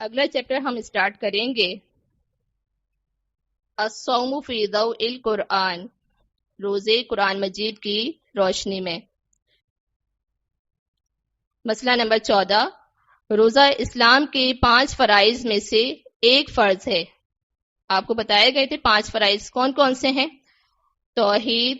اگلا چیپٹر ہم اسٹارٹ کریں گے الصوم فی ضوء القرآن، روزے قرآن مجید کی روشنی میں۔ مسئلہ نمبر 14، روزہ اسلام کے 5 فرائض میں سے ایک فرض ہے۔ آپ کو بتائے گئے تھے 5 فرائض کون کون سے ہیں؟ توحید،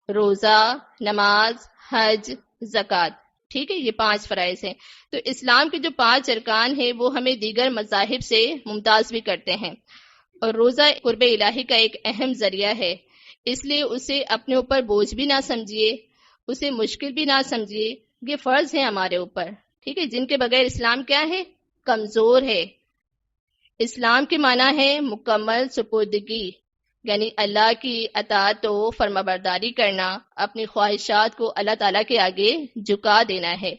روزہ، نماز، حج، زکوٰۃ۔ ٹھیک ہے، یہ 5 فرائض ہیں۔ تو اسلام کے جو 5 ارکان ہیں وہ ہمیں دیگر مذاہب سے ممتاز بھی کرتے ہیں، اور روزہ قرب الہی کا ایک اہم ذریعہ ہے، اس لیے اسے اپنے اوپر بوجھ بھی نہ سمجھیے، اسے مشکل بھی نہ سمجھیے، یہ فرض ہے ہمارے اوپر۔ ٹھیک ہے، جن کے بغیر اسلام کیا ہے؟ کمزور ہے۔ اسلام کے معنی ہے مکمل سپردگی، یعنی اللہ کی اطاعت و فرمانبرداری کرنا، اپنی خواہشات کو اللہ تعالیٰ کے آگے جھکا دینا ہے۔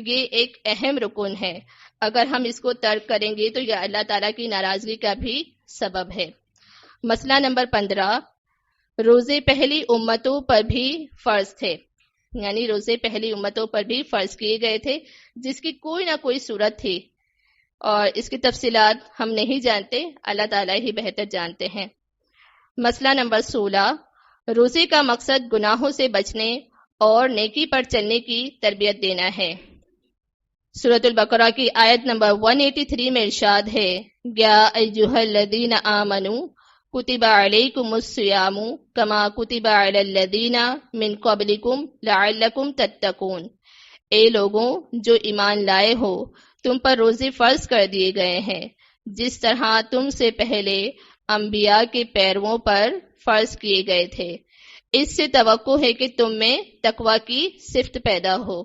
یہ ایک اہم رکن ہے، اگر ہم اس کو ترک کریں گے تو یہ اللہ تعالیٰ کی ناراضگی کا بھی سبب ہے۔ مسئلہ نمبر 15، روزے پہلی امتوں پر بھی فرض تھے، یعنی روزے پہلی امتوں پر بھی فرض کیے گئے تھے، جس کی کوئی نہ کوئی صورت تھی، اور اس کی تفصیلات ہم نہیں جانتے، اللہ تعالیٰ ہی بہتر جانتے ہیں۔ مسئلہ نمبر 16، روزے کا مقصد گناہوں سے بچنے اور نیکی پر چلنے کی تربیت دینا ہے۔ سورۃ البقرہ کی آیت نمبر 183 میں ارشاد ہے، یا ایھا الذین آمنوا کتب علیکم الصیام کما کتب علی الذین من قبلکم لعلکم تتقون۔ اے لوگوں جو ایمان لائے ہو، تم پر روزے فرض کر دیے گئے ہیں جس طرح تم سے پہلے انبیاء کے پیرووں پر فرض کیے گئے تھے، اس سے توقع ہے کہ تم میں تقوی کی صفت پیدا ہو۔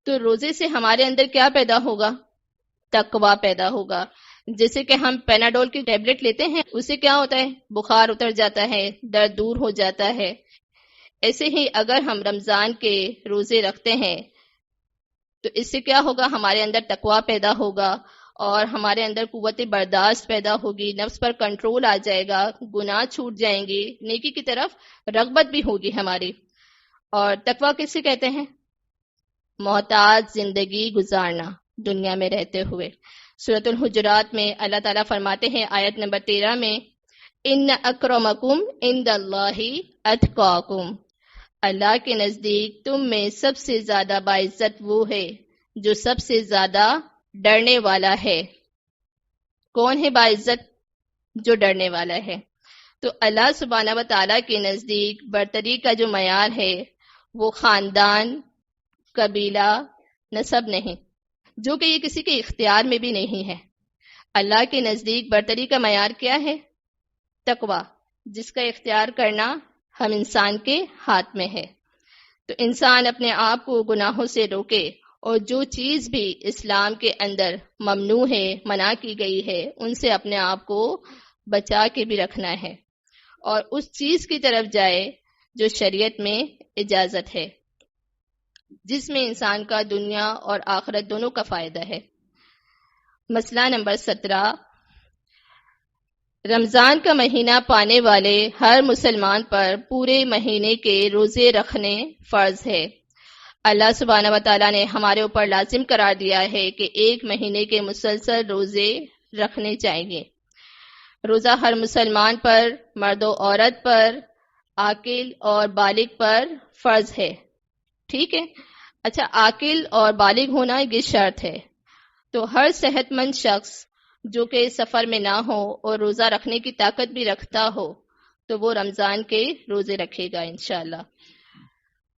تو روزے سے ہمارے اندر کیا پیدا ہوگا؟ تقوی پیدا ہوگا۔ جیسے کہ ہم پیناڈول کی ٹیبلٹ لیتے ہیں، اس سے کیا ہوتا ہے؟ بخار اتر جاتا ہے، درد دور ہو جاتا ہے۔ ایسے ہی اگر ہم رمضان کے روزے رکھتے ہیں تو اس سے کیا ہوگا؟ ہمارے اندر تقوی پیدا ہوگا، اور ہمارے اندر قوت برداشت پیدا ہوگی، نفس پر کنٹرول آ جائے گا، گناہ چھوٹ جائیں گے، نیکی کی طرف رغبت بھی ہوگی ہماری۔ اور تقوی کس سے کہتے ہیں؟ محتاط زندگی گزارنا دنیا میں رہتے ہوئے۔ سورۃ الحجرات میں اللہ تعالیٰ فرماتے ہیں آیت نمبر 13 میں، ان اکرمکم عند اللہ اتقاکم، اللہ کے نزدیک تم میں سب سے زیادہ باعزت وہ ہے جو سب سے زیادہ ڈرنے والا ہے۔ کون ہے باعزت؟ جو ڈرنے والا ہے۔ تو اللہ سبحانہ و تعالیٰ کے نزدیک برتری کا جو معیار ہے وہ خاندان، قبیلہ، نسب نہیں، جو کہ یہ کسی کے اختیار میں بھی نہیں ہے۔ اللہ کے نزدیک برتری کا معیار کیا ہے؟ تقوی، جس کا اختیار کرنا ہم انسان کے ہاتھ میں ہے۔ تو انسان اپنے آپ کو گناہوں سے روکے، اور جو چیز بھی اسلام کے اندر ممنوع ہے، منع کی گئی ہے، ان سے اپنے آپ کو بچا کے بھی رکھنا ہے، اور اس چیز کی طرف جائے جو شریعت میں اجازت ہے، جس میں انسان کا دنیا اور آخرت دونوں کا فائدہ ہے۔ مسئلہ نمبر 17، رمضان کا مہینہ پانے والے ہر مسلمان پر پورے مہینے کے روزے رکھنے فرض ہے۔ اللہ سبحانہ و تعالیٰ نے ہمارے اوپر لازم قرار دیا ہے کہ ایک مہینے کے مسلسل روزے رکھنے چاہیے۔ روزہ ہر مسلمان پر، مرد و عورت پر، عاقل اور بالغ پر فرض ہے۔ ٹھیک ہے، اچھا، عاقل اور بالغ ہونا یہ شرط ہے۔ تو ہر صحت مند شخص جو کہ سفر میں نہ ہو اور روزہ رکھنے کی طاقت بھی رکھتا ہو تو وہ رمضان کے روزے رکھے گا انشاءاللہ۔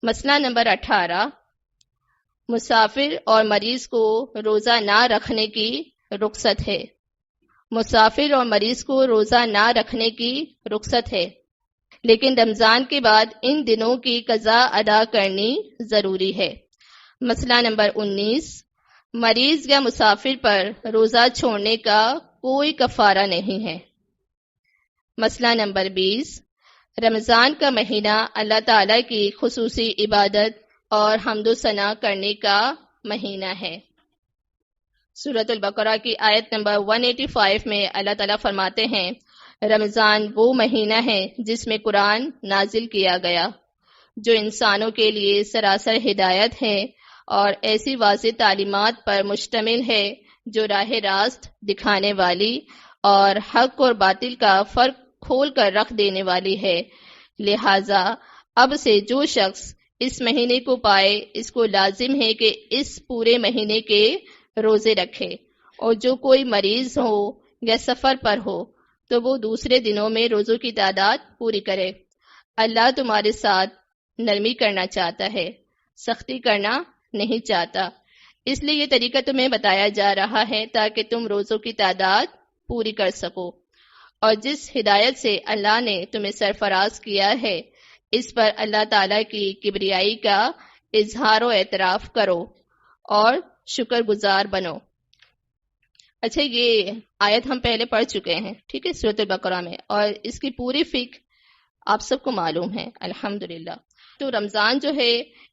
مسئلہ نمبر 18، مسافر اور مریض کو روزہ نہ رکھنے کی رخصت ہے۔ مسافر اور مریض کو روزہ نہ رکھنے کی رخصت ہے، لیکن رمضان کے بعد ان دنوں کی قضا ادا کرنی ضروری ہے۔ مسئلہ نمبر 19، مریض یا مسافر پر روزہ چھوڑنے کا کوئی کفارہ نہیں ہے۔ مسئلہ نمبر 20، رمضان کا مہینہ اللہ تعالیٰ کی خصوصی عبادت اور حمد و ثنا کرنے کا مہینہ ہے۔ سورۃ البقرہ کی آیت نمبر 185 میں اللہ تعالیٰ فرماتے ہیں، رمضان وہ مہینہ ہے جس میں قرآن نازل کیا گیا، جو انسانوں کے لیے سراسر ہدایت ہے اور ایسی واضح تعلیمات پر مشتمل ہے جو راہ راست دکھانے والی اور حق اور باطل کا فرق کھول کر رکھ دینے والی ہے۔ لہذا اب سے جو شخص اس مہینے کو پائے اس کو لازم ہے کہ اس پورے مہینے کے روزے رکھے، اور جو کوئی مریض ہو یا سفر پر ہو تو وہ دوسرے دنوں میں روزوں کی تعداد پوری کرے۔ اللہ تمہارے ساتھ نرمی کرنا چاہتا ہے، سختی کرنا نہیں چاہتا، اس لیے یہ طریقہ تمہیں بتایا جا رہا ہے تاکہ تم روزوں کی تعداد پوری کر سکو۔ اور جس ہدایت سے اللہ نے تمہیں سرفراز کیا ہے اس پر اللہ تعالیٰ کی کبریائی کا اظہار و اعتراف کرو اور شکر گزار بنو۔ اچھا، یہ آیت ہم پہلے پڑھ چکے ہیں، ٹھیک ہے، سورۃ البقرہ میں، اور اس کی پوری فکر آپ سب کو معلوم ہے الحمدللہ۔ تو رمضان جو ہے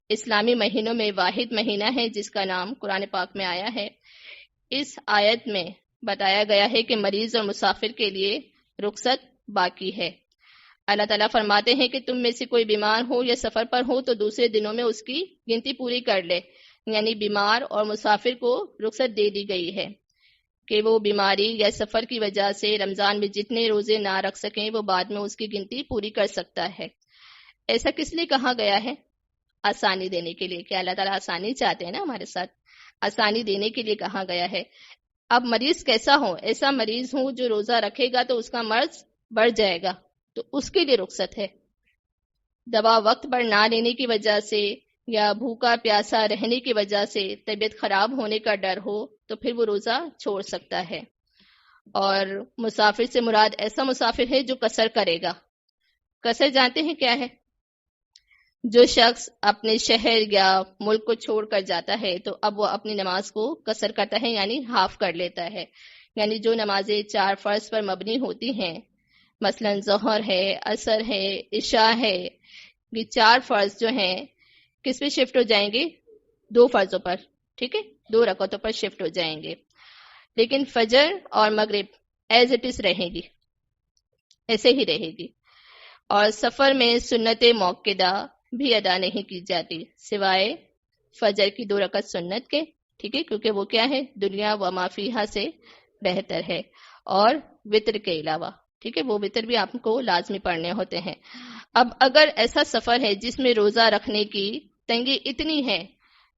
اسلامی مہینوں میں واحد مہینہ ہے جس کا نام قرآن پاک میں آیا ہے۔ اس آیت میں بتایا گیا ہے کہ مریض اور مسافر کے لیے رخصت باقی ہے۔ اللہ تعالیٰ فرماتے ہیں کہ تم میں سے کوئی بیمار ہو یا سفر پر ہو تو دوسرے دنوں میں اس کی گنتی پوری کر لے، یعنی بیمار اور مسافر کو رخصت دے دی گئی ہے کہ وہ بیماری یا سفر کی وجہ سے رمضان میں جتنے روزے نہ رکھ سکیں وہ بعد میں اس کی گنتی پوری کر سکتا ہے۔ ایسا کس لیے کہا گیا ہے؟ آسانی دینے کے لیے، کہ اللہ تعالیٰ آسانی چاہتے ہیں نا ہمارے ساتھ، آسانی دینے کے لیے کہا گیا ہے۔ اب مریض کیسا ہو؟ ایسا مریض ہو جو روزہ رکھے گا تو اس کا مرض بڑھ جائے گا تو اس کے لیے رخصت ہے۔ دوا وقت پر نہ لینے کی وجہ سے یا بھوکا پیاسا رہنے کی وجہ سے طبیعت خراب ہونے کا ڈر ہو تو پھر وہ روزہ چھوڑ سکتا ہے۔ اور مسافر سے مراد ایسا مسافر ہے جو قصر کرے گا۔ قصر جانتے ہیں کیا ہے؟ جو شخص اپنے شہر یا ملک کو چھوڑ کر جاتا ہے تو اب وہ اپنی نماز کو قصر کرتا ہے، یعنی ہاف کر لیتا ہے۔ یعنی جو نمازیں 4 فرض پر مبنی ہوتی ہیں، مثلا ظہر ہے، عصر ہے، عشاء ہے، یہ 4 فرض جو ہیں کس پہ شفٹ ہو جائیں گے؟ 2 فرضوں پر، ٹھیک ہے، 2 رکعتوں پر شفٹ ہو جائیں گے۔ لیکن فجر اور مغرب ایز اٹ از رہے گی، ایسے ہی رہے گی۔ اور سفر میں سنت موقدہ بھی ادا نہیں کی جاتی سوائے فجر کی 2 رکعت سنت کے، ٹھیک ہے، کیونکہ وہ کیا ہے؟ دنیا و ما فیہا سے بہتر ہے، اور وتر کے علاوہ، ٹھیک ہے، وہ وتر بھی آپ کو لازمی پڑھنے ہوتے ہیں۔ اب اگر ایسا سفر ہے جس میں روزہ رکھنے کی تنگی اتنی ہے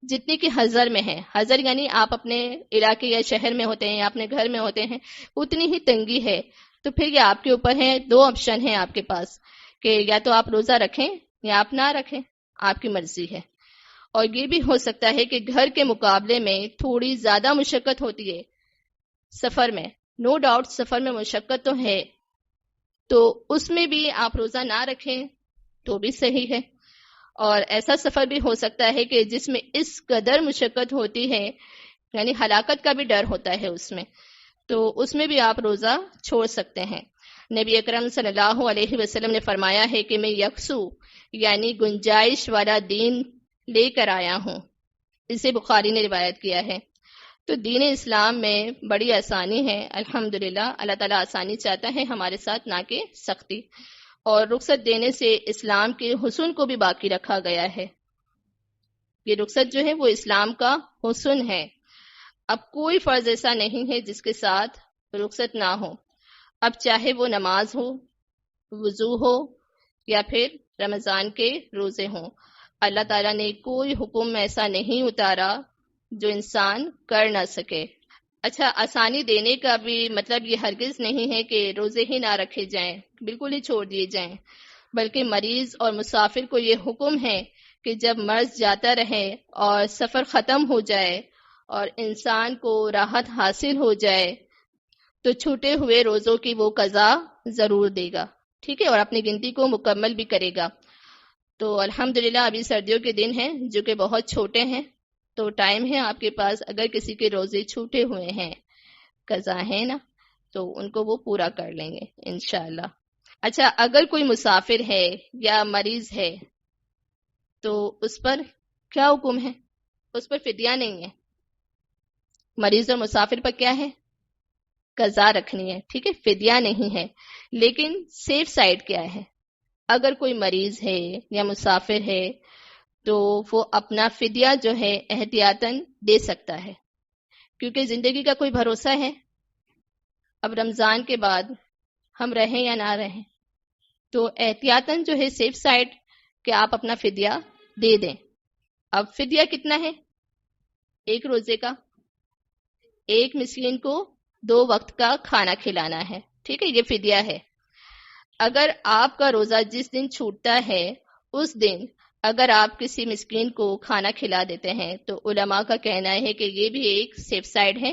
جتنی کہ حضر میں ہے، حضر یعنی آپ اپنے علاقے یا شہر میں ہوتے ہیں یا اپنے گھر میں ہوتے ہیں، اتنی ہی تنگی ہے، تو پھر یہ آپ کے اوپر ہے، 2 آپشن ہیں آپ کے پاس کہ یا تو آپ روزہ رکھیں یا آپ نہ رکھیں، آپ کی مرضی ہے۔ اور یہ بھی ہو سکتا ہے کہ گھر کے مقابلے میں تھوڑی زیادہ مشقت ہوتی ہے سفر میں، نو ڈاؤٹ سفر میں مشقت تو ہے، تو اس میں بھی آپ روزہ نہ رکھیں تو بھی صحیح ہے۔ اور ایسا سفر بھی ہو سکتا ہے کہ جس میں اس قدر مشقت ہوتی ہے، یعنی ہلاکت کا بھی ڈر ہوتا ہے اس میں، تو اس میں بھی آپ روزہ چھوڑ سکتے ہیں۔ نبی اکرم صلی اللہ علیہ وسلم نے فرمایا ہے کہ میں یکسو یعنی گنجائش والا دین لے کر آیا ہوں، اسے بخاری نے روایت کیا ہے۔ تو دین اسلام میں بڑی آسانی ہے الحمدللہ، اللہ تعالیٰ آسانی چاہتا ہے ہمارے ساتھ، نہ کہ سختی۔ اور رخصت دینے سے اسلام کے حسن کو بھی باقی رکھا گیا ہے۔ یہ رخصت جو ہے وہ اسلام کا حسن ہے۔ اب کوئی فرض ایسا نہیں ہے جس کے ساتھ رخصت نہ ہو، اب چاہے وہ نماز ہو، وضو ہو، یا پھر رمضان کے روزے ہوں، اللہ تعالیٰ نے کوئی حکم ایسا نہیں اتارا جو انسان کر نہ سکے۔ اچھا، آسانی دینے کا بھی مطلب یہ ہرگز نہیں ہے کہ روزے ہی نہ رکھے جائیں، بالکل ہی چھوڑ دیے جائیں، بلکہ مریض اور مسافر کو یہ حکم ہے کہ جب مرض جاتا رہے اور سفر ختم ہو جائے اور انسان کو راحت حاصل ہو جائے تو چھوٹے ہوئے روزوں کی وہ قضا ضرور دے گا، ٹھیک ہے، اور اپنی گنتی کو مکمل بھی کرے گا۔ تو الحمدللہ ابھی سردیوں کے دن ہیں جو کہ بہت چھوٹے ہیں، تو ٹائم ہے آپ کے پاس، اگر کسی کے روزے چھوٹے ہوئے ہیں، قضا ہے نا، تو ان کو وہ پورا کر لیں گے انشاءاللہ۔ اچھا، اگر کوئی مسافر ہے یا مریض ہے تو اس پر کیا حکم ہے؟ اس پر فدیہ نہیں ہے، مریض اور مسافر پر کیا ہے؟ قضا رکھنی ہے، ٹھیک ہے، فدیہ نہیں ہے۔ لیکن سیف سائڈ کیا ہے؟ اگر کوئی مریض ہے یا مسافر ہے تو وہ اپنا فدیہ جو ہے احتیاطاً دے سکتا ہے کیونکہ زندگی کا کوئی بھروسہ ہے. اب رمضان کے بعد ہم رہیں یا نہ رہیں، تو احتیاطاً جو ہے سیف سائڈ کہ آپ اپنا فدیہ دے دیں. اب فدیہ کتنا ہے؟ 1 روزے کا، 1 مسکین کو 2 وقت کا کھانا کھلانا ہے. ٹھیک ہے، یہ فدیہ ہے. اگر آپ کا روزہ جس دن چھوٹتا ہے اس دن اگر آپ کسی مسکین کو کھانا کھلا دیتے ہیں تو علماء کا کہنا ہے کہ یہ بھی ایک سیف سائڈ ہے.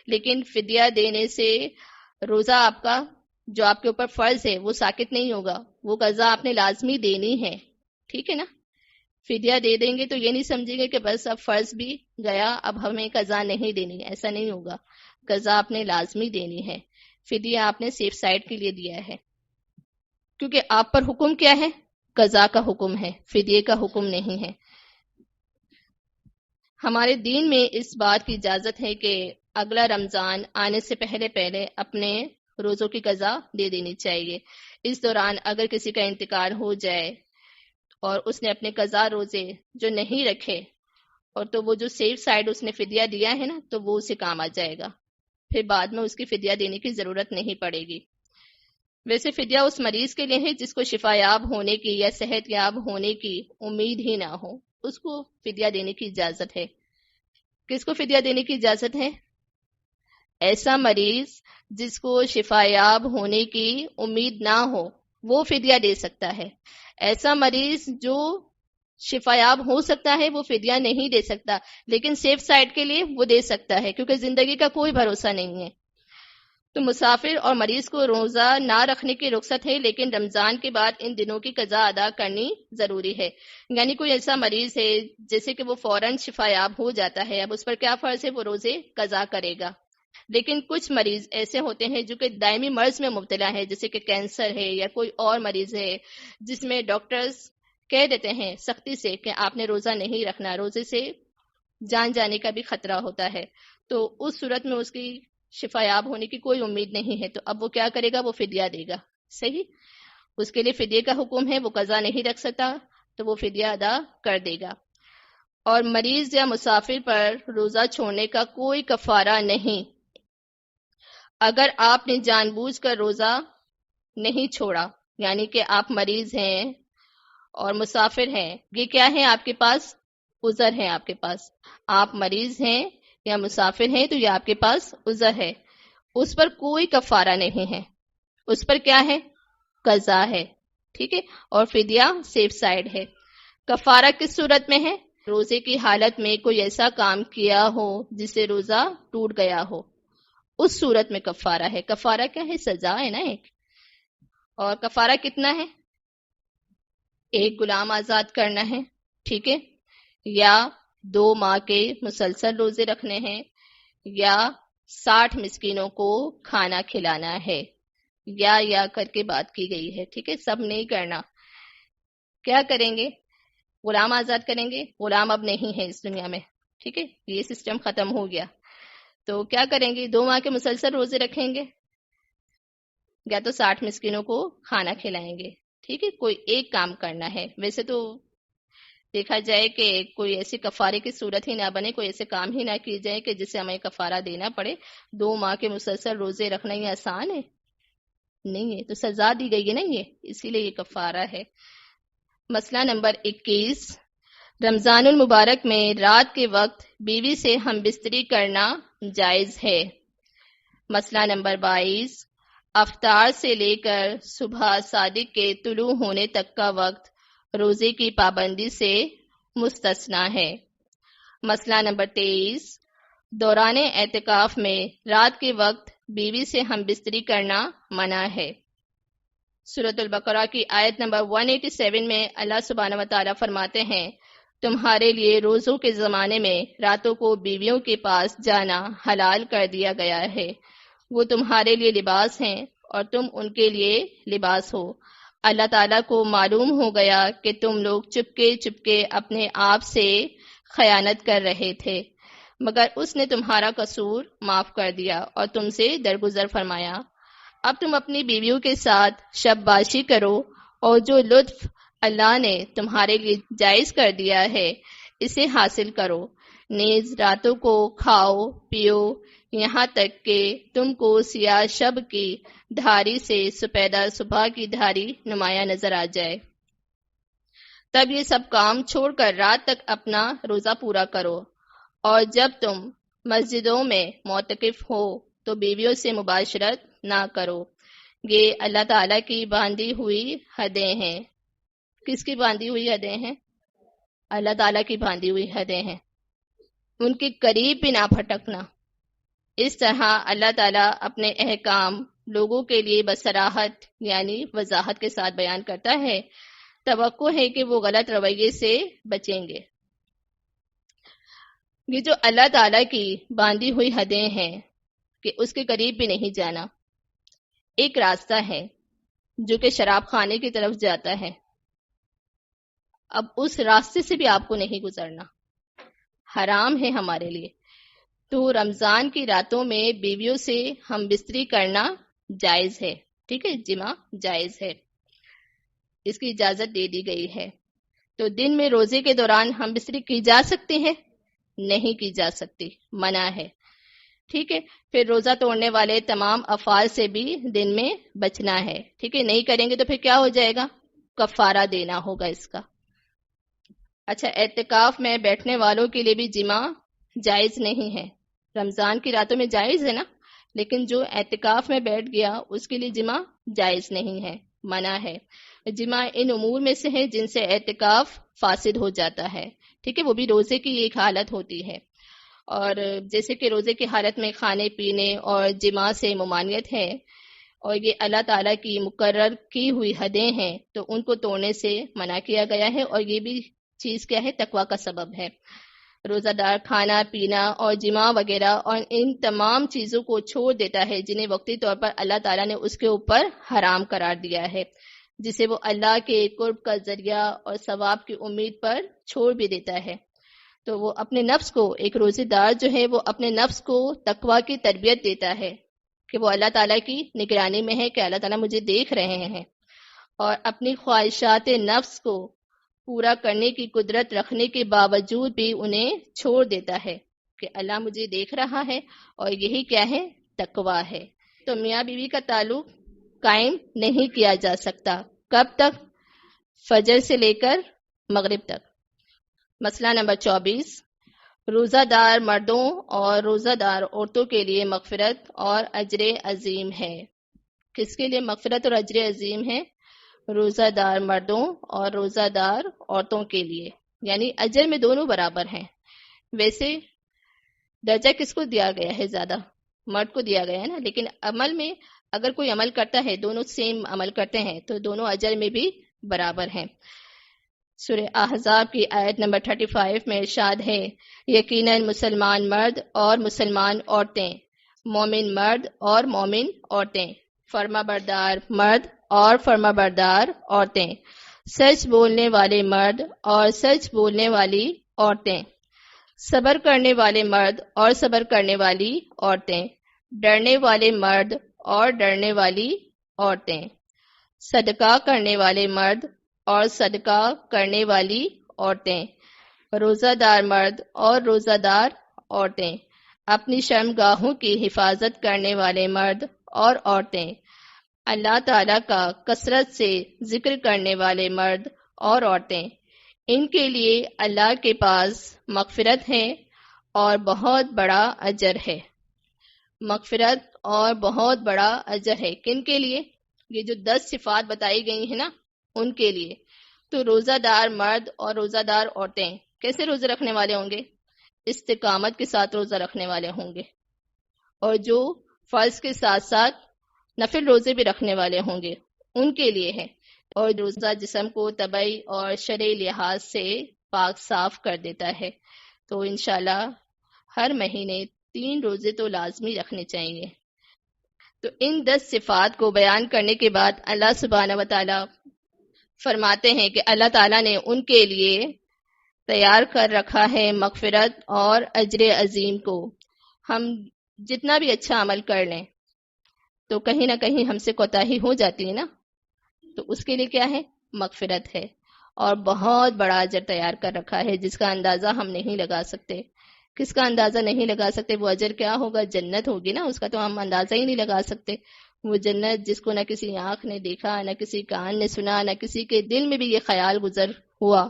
لیکن فدیہ دینے سے روزہ آپ کا جو آپ کے اوپر فرض ہے وہ ساقط نہیں ہوگا، وہ قضا آپ نے لازمی دینی ہے. ٹھیک ہے نا؟ فدیہ دے دیں گے تو یہ نہیں سمجھیں گے کہ بس اب فرض بھی گیا، اب ہمیں قضا نہیں دینی، ایسا نہیں ہوگا. قضا آپ نے لازمی دینی ہے. فدیہ آپ نے سیف سائڈ کے لیے دیا ہے، کیونکہ آپ پر حکم کیا ہے؟ قضا کا حکم ہے، فدیے کا حکم نہیں ہے. ہمارے دین میں اس بات کی اجازت ہے کہ اگلا رمضان آنے سے پہلے اپنے روزوں کی قضا دے دینی چاہیے. اس دوران اگر کسی کا انتقال ہو جائے اور اس نے اپنے قضا روزے جو نہیں رکھے، اور تو وہ جو سیف سائڈ اس نے فدیہ دیا ہے نا، تو وہ اسے کام آ جائے گا، پھر بعد میں اس کی فدیہ دینے کی ضرورت نہیں پڑے گی. ویسے فدیہ اس مریض کے لیے ہے جس کو شفا یاب ہونے کی یا صحت یاب ہونے کی امید ہی نہ ہو، اس کو فدیہ دینے کی اجازت ہے. کس کو فدیہ دینے کی اجازت ہے؟ ایسا مریض جس کو شفا یاب ہونے کی امید نہ ہو وہ فدیہ دے سکتا ہے. ایسا مریض جو شفا یاب ہو سکتا ہے وہ فدیہ نہیں دے سکتا، لیکن سیف سائڈ کے لیے وہ دے سکتا ہے، کیونکہ زندگی کا کوئی بھروسہ نہیں ہے. تو مسافر اور مریض کو روزہ نہ رکھنے کی رخصت ہے، لیکن رمضان کے بعد ان دنوں کی قضا ادا کرنی ضروری ہے. یعنی کوئی ایسا مریض ہے جیسے کہ وہ فوراً شفا یاب ہو جاتا ہے، اب اس پر کیا فرض ہے؟ وہ روزے قضا کرے گا. لیکن کچھ مریض ایسے ہوتے ہیں جو کہ دائمی مرض میں مبتلا ہے، جیسے کہ کینسر ہے یا کوئی اور مریض ہے جس میں ڈاکٹرز کہہ دیتے ہیں سختی سے کہ آپ نے روزہ نہیں رکھنا، روزے سے جان جانے کا بھی خطرہ ہوتا ہے. تو اس صورت میں اس کی شفا یاب ہونے کی کوئی امید نہیں ہے، تو اب وہ کیا کرے گا؟ وہ فدیہ دے گا. صحیح، اس کے لیے فدیے کا حکم ہے، وہ قضا نہیں رکھ سکتا تو وہ فدیہ ادا کر دے گا. اور مریض یا مسافر پر روزہ چھوڑنے کا کوئی کفارہ نہیں. اگر آپ نے جان بوجھ کر روزہ نہیں چھوڑا، یعنی کہ آپ مریض ہیں اور مسافر ہیں، یہ کیا ہے؟ آپ کے پاس عذر ہے. آپ مریض ہیں یا مسافر ہیں تو یہ آپ کے پاس عذر ہے، اس پر کوئی کفارہ نہیں ہے، اس پر کیا ہے؟ قضا ہے. ٹھیک ہے، اور فدیہ سیف سائڈ ہے. کفارہ کس صورت میں ہے؟ روزے کی حالت میں کوئی ایسا کام کیا ہو جس سے روزہ ٹوٹ گیا ہو، اس صورت میں کفارہ ہے. کفارہ کیا ہے؟ سزا ہے نا ایک. اور کفارہ کتنا ہے؟ 1 غلام آزاد کرنا ہے. ٹھیک ہے، یا 2 ماہ کے مسلسل روزے رکھنے ہیں، یا 60 مسکینوں کو کھانا کھلانا ہے. یا کر کے بات کی گئی ہے. ٹھیک ہے، سب نہیں کرنا. کیا کریں گے؟ غلام آزاد کریں گے. غلام اب نہیں ہے اس دنیا میں. ٹھیک ہے، یہ سسٹم ختم ہو گیا. تو کیا کریں گے؟ 2 ماہ کے مسلسل روزے رکھیں گے، یا تو 60 مسکینوں کو کھانا کھلائیں گے. ٹھیک ہے، کوئی ایک کام کرنا ہے. ویسے تو دیکھا جائے کہ کوئی ایسی کفارے کی صورت ہی نہ بنے، کوئی ایسے کام ہی نہ کی جائے کہ جس سے ہمیں کفارہ دینا پڑے. 2 ماہ کے مسلسل روزے رکھنا یہ آسان ہے؟ نہیں ہے، تو سزا دی گئی ہے نا یہ، اسی لیے یہ کفارہ ہے. مسئلہ نمبر 21، رمضان المبارک میں رات کے وقت بیوی سے ہم بستری کرنا جائز ہے. مسئلہ نمبر 22، افطار سے لے کر صبح صادق کے طلوع ہونے تک کا وقت روزے کی پابندی سے مستثنی ہے. مسئلہ نمبر 23، دوران اعتکاف میں رات کے وقت بیوی سے ہم بستری کرنا منع ہے. سورۃ البقرہ کی آیت نمبر 187 میں اللہ سبحانہ و تعالیٰ فرماتے ہیں، تمہارے لیے روزوں کے زمانے میں راتوں کو بیویوں کے پاس جانا حلال کر دیا گیا ہے. وہ تمہارے لیے لباس ہیں اور تم ان کے لیے لباس ہو. اللہ تعالیٰ کو معلوم ہو گیا کہ تم لوگ چپکے چپکے اپنے آپ سے خیانت کر رہے تھے، مگر اس نے تمہارا قصور معاف کر دیا اور تم سے درگزر فرمایا. اب تم اپنی بیویوں کے ساتھ شب باشی کرو، اور جو لطف اللہ نے تمہارے لیے جائز کر دیا ہے اسے حاصل کرو، نیز راتوں کو کھاؤ پیو یہاں تک کہ تم کو سیاہ شب کی دھاری سے سپیدہ صبح کی دھاری نمایاں نظر آ جائے۔ تب یہ سب کام چھوڑ کر رات تک اپنا روزہ پورا کرو، اور جب تم مسجدوں میں معتکف ہو تو بیویوں سے مباشرت نہ کرو۔ یہ اللہ تعالیٰ کی باندھی ہوئی حدیں ہیں۔ کس کی باندھی ہوئی حدیں ہیں؟ اللہ تعالیٰ کی باندھی ہوئی حدیں ہیں۔ ان کے قریب بھی نہ پھٹکنا۔ اس طرح اللہ تعالیٰ اپنے احکام لوگوں کے لیے بصراحت یعنی وضاحت کے ساتھ بیان کرتا ہے۔ توقع ہے کہ وہ غلط رویے سے بچیں گے۔ یہ جو اللہ تعالیٰ کی باندھی ہوئی حدیں ہیں کہ اس کے قریب بھی نہیں جانا، ایک راستہ ہے جو کہ شراب خانے کی طرف جاتا ہے۔ اب اس راستے سے بھی آپ کو نہیں گزرنا، حرام ہے ہمارے لیے۔ تو رمضان کی راتوں میں بیویوں سے ہم بستری کرنا جائز ہے، ٹھیک ہے، جمع جائز ہے، اس کی اجازت دے دی گئی ہے۔ تو دن میں روزے کے دوران ہم بستری کی جا سکتی ہے؟ نہیں کی جا سکتی، منع ہے، ٹھیک ہے۔ پھر روزہ توڑنے والے تمام افعال سے بھی دن میں بچنا ہے، ٹھیک ہے۔ نہیں کریں گے تو پھر کیا ہو جائے گا؟ کفارہ دینا ہوگا اس کا۔ اچھا، اعتکاف میں بیٹھنے والوں کے لیے بھی جمع جائز نہیں ہے۔ رمضان کی راتوں میں جائز ہے نا، لیکن جو اعتکاف میں بیٹھ گیا اس کے لیے جمع جائز نہیں ہے، منع ہے۔ جمع ان امور میں سے ہے جن سے اعتکاف فاسد ہو جاتا ہے، ٹھیک ہے، وہ بھی روزے کی ایک حالت ہوتی ہے۔ اور جیسے کہ روزے کی حالت میں کھانے پینے اور جماع سے ممانعت ہے، اور یہ اللہ تعالیٰ کی مقرر کی ہوئی حدیں ہیں، تو ان کو توڑنے سے منع کیا گیا ہے، اور یہ بھی چیز کیا ہے؟ تقویٰ کا سبب ہے۔ روزہ دار کھانا پینا اور جماع وغیرہ اور ان تمام چیزوں کو چھوڑ دیتا ہے جنہیں وقتی طور پر اللہ تعالیٰ نے اس کے اوپر حرام قرار دیا ہے، جسے وہ اللہ کے قرب کا ذریعہ اور ثواب کی امید پر چھوڑ بھی دیتا ہے۔ تو وہ اپنے نفس کو، ایک روزے دار جو ہے وہ اپنے نفس کو تقویٰ کی تربیت دیتا ہے کہ وہ اللہ تعالیٰ کی نگرانی میں ہے، کہ اللہ تعالیٰ مجھے دیکھ رہے ہیں، اور اپنی خواہشات نفس کو پورا کرنے کی قدرت رکھنے کے باوجود بھی انہیں چھوڑ دیتا ہے کہ اللہ مجھے دیکھ رہا ہے، اور یہی کیا ہے؟ تقویٰ ہے۔ تو میاں بیوی کا تعلق قائم نہیں کیا جا سکتا، کب تک؟ فجر سے لے کر مغرب تک۔ مسئلہ نمبر 24، روزہ دار مردوں اور روزہ دار عورتوں کے لیے مغفرت اور اجر عظیم ہے۔ کس کے لیے مغفرت اور اجر عظیم ہے؟ روزہ دار مردوں اور روزہ دار عورتوں کے لیے، یعنی اجر میں دونوں برابر ہیں۔ ویسے درجہ کس کو دیا گیا ہے؟ زیادہ مرد کو دیا گیا ہے نا، لیکن عمل میں اگر کوئی عمل کرتا ہے، دونوں سیم عمل کرتے ہیں، تو دونوں اجر میں بھی برابر ہیں۔ سورہ احزاب کی آیت نمبر 35 میں ارشاد ہے، یقیناً مسلمان مرد اور مسلمان عورتیں، مومن مرد اور مومن عورتیں، فرما بردار مرد اور فرما بردار عورتیں، سچ بولنے والے مرد اور سچ بولنے والی عورتیں، صبر کرنے والے مرد اور صبر کرنے والی عورتیں، ڈرنے والے مرد اور ڈرنے والی عورتیں، صدقہ کرنے والے مرد اور صدقہ کرنے والی عورتیں، روزہ دار مرد اور روزہ دار عورتیں، اپنی شرمگاہوں کی حفاظت کرنے والے مرد اور عورتیں، اللہ تعالیٰ کا کثرت سے ذکر کرنے والے مرد اور عورتیں، ان کے لیے اللہ کے پاس مغفرت ہے اور بہت بڑا اجر ہے۔ مغفرت اور بہت بڑا اجر ہے کن کے لیے؟ یہ جو 10 صفات بتائی گئی ہیں نا، ان کے لیے۔ تو روزہ دار مرد اور روزہ دار عورتیں کیسے روزے رکھنے والے ہوں گے؟ استقامت کے ساتھ روزہ رکھنے والے ہوں گے، اور جو فرض کے ساتھ ساتھ نفل روزے بھی رکھنے والے ہوں گے، ان کے لیے ہے۔ اور روزہ جسم کو طبعی اور شرعی لحاظ سے پاک صاف کر دیتا ہے۔ تو انشاءاللہ ہر مہینے 3 روزے تو لازمی رکھنے چاہیے۔ تو ان 10 صفات کو بیان کرنے کے بعد اللہ سبحانہ و تعالیٰ فرماتے ہیں کہ اللہ تعالیٰ نے ان کے لیے تیار کر رکھا ہے مغفرت اور اجر عظیم کو۔ ہم جتنا بھی اچھا عمل کر لیں تو کہیں نہ کہیں ہم سے کوتاہی ہو جاتی ہے نا، تو اس کے لیے کیا ہے؟ مغفرت ہے، اور بہت بڑا اجر تیار کر رکھا ہے جس کا اندازہ ہم نہیں لگا سکتے۔ کس کا اندازہ نہیں لگا سکتے. وہ اجر کیا ہوگا؟ جنت ہوگی نا، اس کا تو ہم اندازہ ہی نہیں لگا سکتے. وہ جنت جس کو نہ کسی آنکھ نے دیکھا، نہ کسی کان نے سنا، نہ کسی کے دل میں بھی یہ خیال گزر ہوا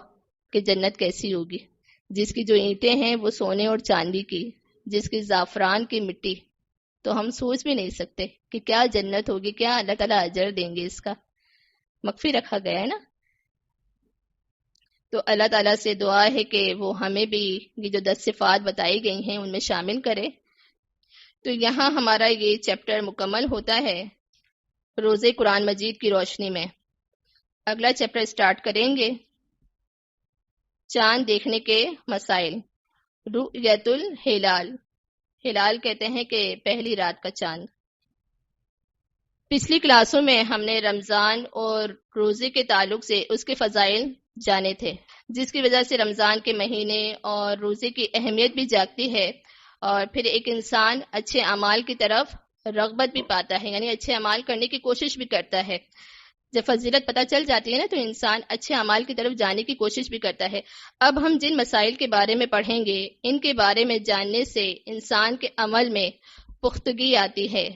کہ جنت کیسی ہوگی. جس کی جو اینٹیں ہیں وہ سونے اور چاندی کی، جس کی زعفران کی مٹی، تو ہم سوچ بھی نہیں سکتے کہ کیا جنت ہوگی، کیا اللہ تعالیٰ اجر دیں گے. اس کا مخفی رکھا گیا ہے نا. تو اللہ تعالیٰ سے دعا ہے کہ وہ ہمیں بھی یہ جو 10 صفات بتائی گئی ہیں ان میں شامل کرے. تو یہاں ہمارا یہ چیپٹر مکمل ہوتا ہے روزے قرآن مجید کی روشنی میں. اگلا چیپٹر سٹارٹ کریں گے، چاند دیکھنے کے مسائل. رؤیت الہلال، ہلال کہتے ہیں کہ پہلی رات کا چاند. پچھلی کلاسوں میں ہم نے رمضان اور روزے کے تعلق سے اس کے فضائل جانے تھے، جس کی وجہ سے رمضان کے مہینے اور روزے کی اہمیت بھی جاگتی ہے، اور پھر ایک انسان اچھے اعمال کی طرف رغبت بھی پاتا ہے، یعنی اچھے اعمال کرنے کی کوشش بھی کرتا ہے. جب فضیلت پتہ چل جاتی ہے نا تو انسان اچھے اعمال کی طرف جانے کی کوشش بھی کرتا ہے. اب ہم جن مسائل کے بارے میں پڑھیں گے ان کے بارے میں جاننے سے انسان کے عمل میں پختگی آتی ہے،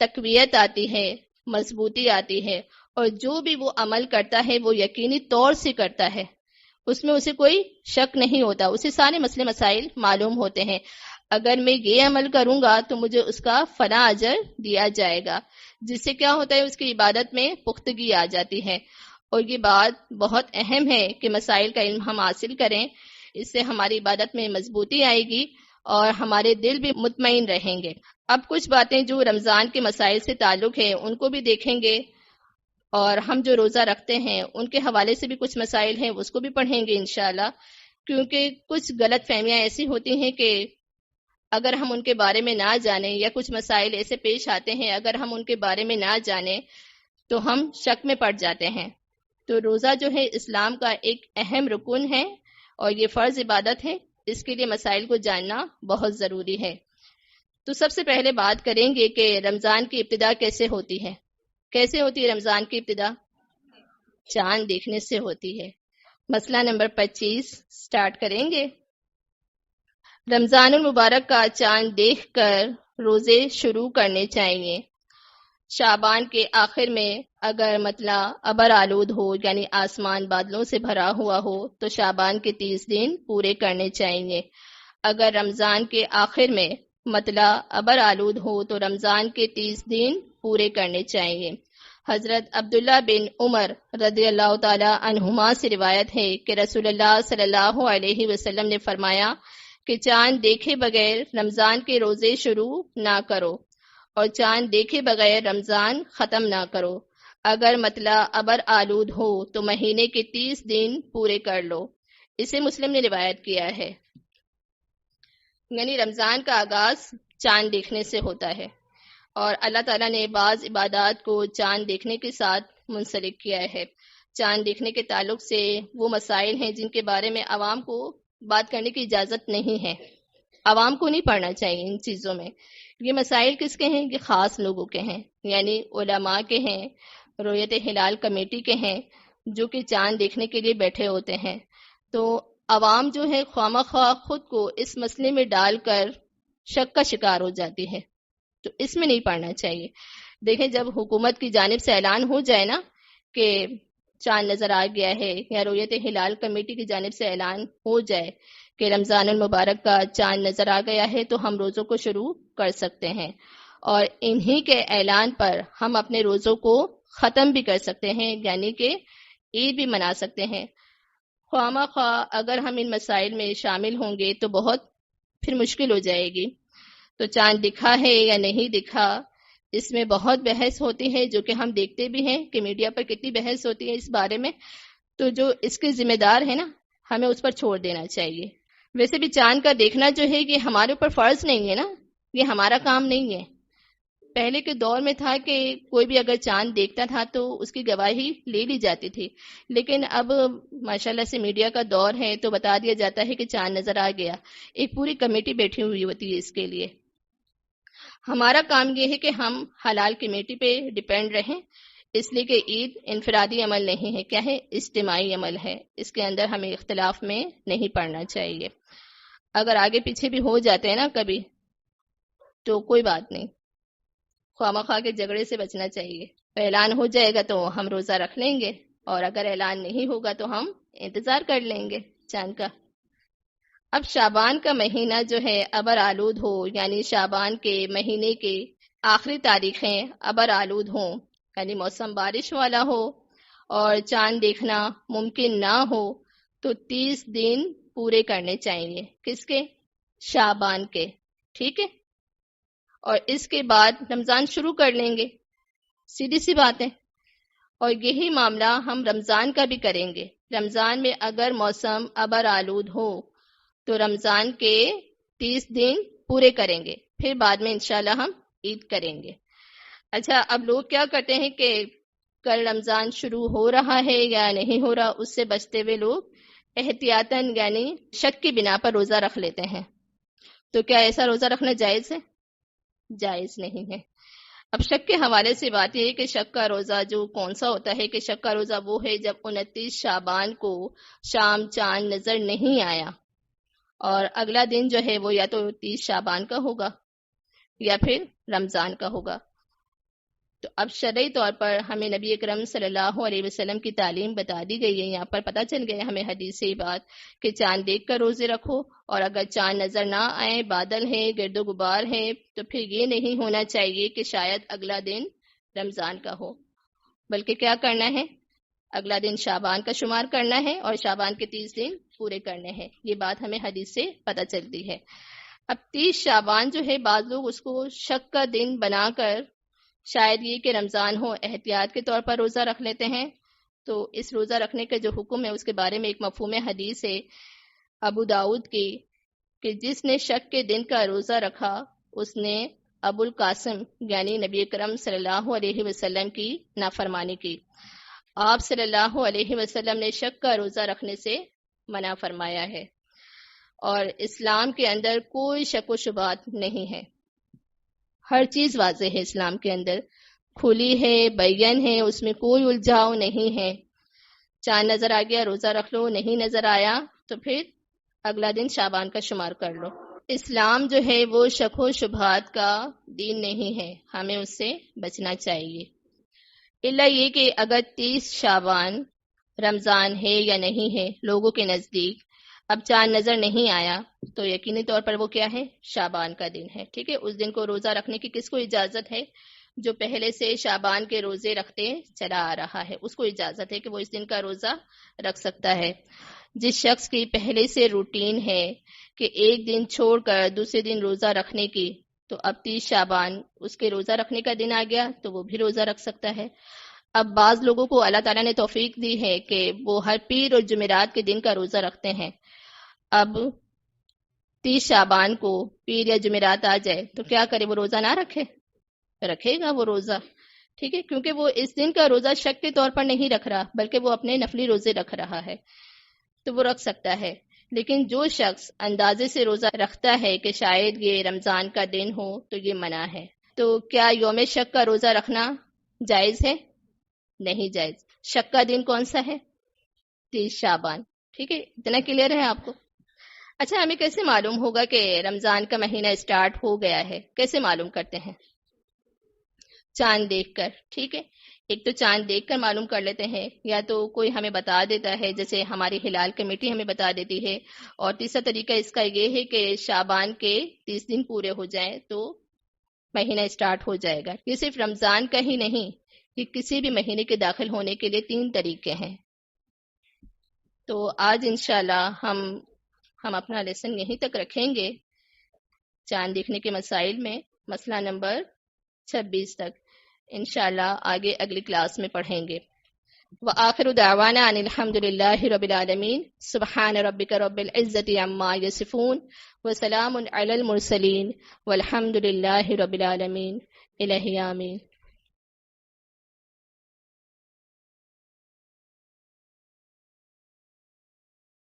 تقویت آتی ہے، مضبوطی آتی ہے، اور جو بھی وہ عمل کرتا ہے وہ یقینی طور سے کرتا ہے، اس میں اسے کوئی شک نہیں ہوتا، اسے سارے مسئلے مسائل معلوم ہوتے ہیں. اگر میں یہ عمل کروں گا تو مجھے اس کا فلاں اجر دیا جائے گا، جس سے کیا ہوتا ہے اس کی عبادت میں پختگی آ جاتی ہے. اور یہ بات بہت اہم ہے کہ مسائل کا علم ہم حاصل کریں، اس سے ہماری عبادت میں مضبوطی آئے گی اور ہمارے دل بھی مطمئن رہیں گے. اب کچھ باتیں جو رمضان کے مسائل سے تعلق ہے ان کو بھی دیکھیں گے، اور ہم جو روزہ رکھتے ہیں ان کے حوالے سے بھی کچھ مسائل ہیں اس کو بھی پڑھیں گے انشاءاللہ. کیونکہ کچھ غلط فہمیاں ایسی ہوتی ہیں کہ اگر ہم ان کے بارے میں نہ جانیں، یا کچھ مسائل ایسے پیش آتے ہیں اگر ہم ان کے بارے میں نہ جانیں تو ہم شک میں پڑ جاتے ہیں. تو روزہ جو ہے اسلام کا ایک اہم رکن ہے اور یہ فرض عبادت ہے، اس کے لیے مسائل کو جاننا بہت ضروری ہے. تو سب سے پہلے بات کریں گے کہ رمضان کی ابتدا کیسے ہوتی ہے. کیسے ہوتی ہے رمضان کی ابتدا؟ چاند دیکھنے سے ہوتی ہے. مسئلہ نمبر 25 سٹارٹ کریں گے. رمضان المبارک کا چاند دیکھ کر روزے شروع کرنے چاہیے. شعبان کے آخر میں اگر مطلع ابر آلود ہو، یعنی آسمان بادلوں سے بھرا ہوا ہو، تو شعبان کے 30 دن پورے کرنے چاہیے. اگر رمضان کے آخر میں مطلع ابر آلود ہو تو رمضان کے 30 دن پورے کرنے چاہیے. حضرت عبداللہ بن عمر رضی اللہ تعالی عنہما سے روایت ہے کہ رسول اللہ صلی اللہ علیہ وسلم نے فرمایا کہ چاند دیکھے بغیر رمضان کے روزے شروع نہ کرو، اور چاند دیکھے بغیر رمضان ختم نہ کرو. اگر مطلع ابر آلود ہو تو مہینے کے 30 دن پورے کر لو. اسے مسلم نے روایت کیا ہے. یعنی رمضان کا آغاز چاند دیکھنے سے ہوتا ہے، اور اللہ تعالیٰ نے بعض عبادات کو چاند دیکھنے کے ساتھ منسلک کیا ہے. چاند دیکھنے کے تعلق سے وہ مسائل ہیں جن کے بارے میں عوام کو بات کرنے کی اجازت نہیں ہے، عوام کو نہیں پڑھنا چاہیے ان چیزوں میں. یہ مسائل کس کے ہیں؟ یہ خاص لوگوں کے ہیں، یعنی علماء کے ہیں، رؤیت ہلال کمیٹی کے ہیں، جو کہ چاند دیکھنے کے لیے بیٹھے ہوتے ہیں. تو عوام جو ہے خواہ خود کو اس مسئلے میں ڈال کر شک کا شکار ہو جاتی ہے، تو اس میں نہیں پڑھنا چاہیے. دیکھیں جب حکومت کی جانب سے اعلان ہو جائے نا کہ چاند نظر آ گیا ہے، یا رؤیت ہلال کمیٹی کی جانب سے اعلان ہو جائے کہ رمضان المبارک کا چاند نظر آ گیا ہے، تو ہم روزوں کو شروع کر سکتے ہیں، اور انہی کے اعلان پر ہم اپنے روزوں کو ختم بھی کر سکتے ہیں، یعنی کہ عید بھی منا سکتے ہیں. خواہ اگر ہم ان مسائل میں شامل ہوں گے تو بہت پھر مشکل ہو جائے گی. تو چاند دکھا ہے یا نہیں دکھا، اس میں بہت بحث ہوتی ہے، جو کہ ہم دیکھتے بھی ہیں کہ میڈیا پر کتنی بحث ہوتی ہے اس بارے میں. تو جو اس کے ذمہ دار ہے نا، ہمیں اس پر چھوڑ دینا چاہیے. ویسے بھی چاند کا دیکھنا جو ہے یہ ہمارے اوپر فرض نہیں ہے نا، یہ ہمارا کام نہیں ہے. پہلے کے دور میں تھا کہ کوئی بھی اگر چاند دیکھتا تھا تو اس کی گواہی لے لی جاتی تھی، لیکن اب ماشاءاللہ سے میڈیا کا دور ہے تو بتا دیا جاتا ہے کہ چاند نظر آ گیا. ایک پوری کمیٹی بیٹھی ہوئی ہوتی ہے اس کے لیے. ہمارا کام یہ ہے کہ ہم حلال کمیٹی پہ ڈیپینڈ رہیں، اس لیے کہ عید انفرادی عمل نہیں ہے، کیا ہے؟ اجتماعی عمل ہے. اس کے اندر ہمیں اختلاف میں نہیں پڑنا چاہیے. اگر آگے پیچھے بھی ہو جاتے ہیں نا کبھی تو کوئی بات نہیں، خواہ کے جھگڑے سے بچنا چاہیے. اعلان ہو جائے گا تو ہم روزہ رکھ لیں گے، اور اگر اعلان نہیں ہوگا تو ہم انتظار کر لیں گے چاند کا. اب شعبان کا مہینہ جو ہے ابر آلود ہو، یعنی شعبان کے مہینے کے آخری تاریخیں ابر آلود ہوں، یعنی موسم بارش والا ہو اور چاند دیکھنا ممکن نہ ہو، تو 30 دن پورے کرنے چاہیے. کس کے؟ شعبان کے. ٹھیک ہے، اور اس کے بعد رمضان شروع کر لیں گے. سیدھی سی بات ہے. اور یہی معاملہ ہم رمضان کا بھی کریں گے. رمضان میں اگر موسم ابر آلود ہو تو رمضان کے 30 دن پورے کریں گے، پھر بعد میں انشاءاللہ ہم عید کریں گے. اچھا، اب لوگ کیا کرتے ہیں کہ کل رمضان شروع ہو رہا ہے یا نہیں ہو رہا، اس سے بچتے ہوئے لوگ احتیاطاً یعنی شک کی بنا پر روزہ رکھ لیتے ہیں. تو کیا ایسا روزہ رکھنا جائز ہے؟ جائز نہیں ہے. اب شک کے حوالے سے بات یہ ہے کہ شک کا روزہ جو کون سا ہوتا ہے، کہ شک کا روزہ وہ ہے جب 29 شعبان کو شام چاند نظر نہیں آیا اور اگلا دن جو ہے وہ یا تو 30 شعبان کا ہوگا یا پھر رمضان کا ہوگا. تو اب شرعی طور پر ہمیں نبی اکرم صلی اللہ علیہ وسلم کی تعلیم بتا دی گئی ہے. یہاں پر پتہ چل گیا ہمیں حدیث سے یہ بات کہ چاند دیکھ کر روزے رکھو، اور اگر چاند نظر نہ آئے، بادل ہے، گرد و غبار ہے، تو پھر یہ نہیں ہونا چاہیے کہ شاید اگلا دن رمضان کا ہو، بلکہ کیا کرنا ہے؟ اگلا دن شعبان کا شمار کرنا ہے اور شعبان کے 30 دن پورے کرنے ہیں. یہ بات ہمیں حدیث سے پتہ چلتی ہے. اب 30 شعبان جو ہے بعض لوگ اس کو شک کا دن بنا کر شاید یہ کہ رمضان ہو احتیاط کے طور پر روزہ رکھ لیتے ہیں. تو اس روزہ رکھنے کا جو حکم ہے اس کے بارے میں ایک مفہوم حدیث ہے ابو داؤد کی کہ جس نے شک کے دن کا روزہ رکھا اس نے ابو القاسم یعنی نبی اکرم صلی اللہ علیہ وسلم کی نافرمانی کی. آپ صلی اللہ علیہ وسلم نے شک کا روزہ رکھنے سے منع فرمایا ہے، اور اسلام کے اندر کوئی شک و شبہات نہیں ہے. ہر چیز واضح ہے اسلام کے اندر، کھلی ہے، بیان ہے، اس میں کوئی الجھاؤ نہیں ہے. چاند نظر آ گیا روزہ رکھ لو، نہیں نظر آیا تو پھر اگلا دن شعبان کا شمار کر لو. اسلام جو ہے وہ شک و شبہات کا دین نہیں ہے، ہمیں اس سے بچنا چاہیے. الا یہ کہ اگر 30 شعبان رمضان ہے یا نہیں ہے لوگوں کے نزدیک، اب چاند نظر نہیں آیا تو یقینی طور پر وہ کیا ہے؟ شعبان کا دن ہے. ٹھیک ہے، اس دن کو روزہ رکھنے کی کس کو اجازت ہے؟ جو پہلے سے شعبان کے روزے رکھتے چلا آ رہا ہے اس کو اجازت ہے کہ وہ اس دن کا روزہ رکھ سکتا ہے. جس شخص کی پہلے سے روٹین ہے کہ ایک دن چھوڑ کر دوسرے دن روزہ رکھنے کی، تو اب 30 شعبان اس کے روزہ رکھنے کا دن آ گیا تو وہ بھی روزہ رکھ سکتا ہے. اب بعض لوگوں کو اللہ تعالیٰ نے توفیق دی ہے کہ وہ ہر پیر اور جمعرات کے دن کا روزہ رکھتے ہیں. اب 30 شعبان کو پیر یا جمعرات آ جائے تو کیا کرے؟ وہ روزہ نہ رکھے؟ رکھے گا وہ روزہ. ٹھیک ہے، کیونکہ وہ اس دن کا روزہ شک کے طور پر نہیں رکھ رہا بلکہ وہ اپنے نفلی روزے رکھ رہا ہے، تو وہ رکھ سکتا ہے. لیکن جو شخص اندازے سے روزہ رکھتا ہے کہ شاید یہ رمضان کا دن ہو تو یہ منع ہے. تو کیا یوم شک کا روزہ رکھنا جائز ہے؟ نہیں جائز. شک کا دن کون سا ہے؟ 30 شعبان. ٹھیک ہے، اتنا کلیئر ہے آپ کو؟ اچھا، ہمیں کیسے معلوم ہوگا کہ رمضان کا مہینہ اسٹارٹ ہو گیا ہے؟ کیسے معلوم کرتے ہیں؟ چاند دیکھ کر. ٹھیک ہے، ایک تو چاند دیکھ کر معلوم کر لیتے ہیں، یا تو کوئی ہمیں بتا دیتا ہے جیسے ہماری ہلال کمیٹی ہمیں بتا دیتی ہے، اور تیسرا طریقہ اس کا یہ ہے کہ شعبان کے 30 دن پورے ہو جائیں تو مہینہ اسٹارٹ ہو جائے گا. یہ صرف رمضان کا ہی نہیں، یہ کسی بھی مہینے کے داخل ہونے کے لیے 3 طریقے ہیں. تو آج انشاءاللہ ہم اپنا لیسن یہیں تک رکھیں گے، چاند دیکھنے کے مسائل میں مسئلہ نمبر 26 تک. انشاءاللہ آگے اگلی کلاس میں پڑھیں گے. وآخر دعوانا ان الحمدللہ رب العالمین. سبحان ربک رب العزت عما یصفون وسلام علی المرسلین والحمدللہ رب العالمین. الہی آمین.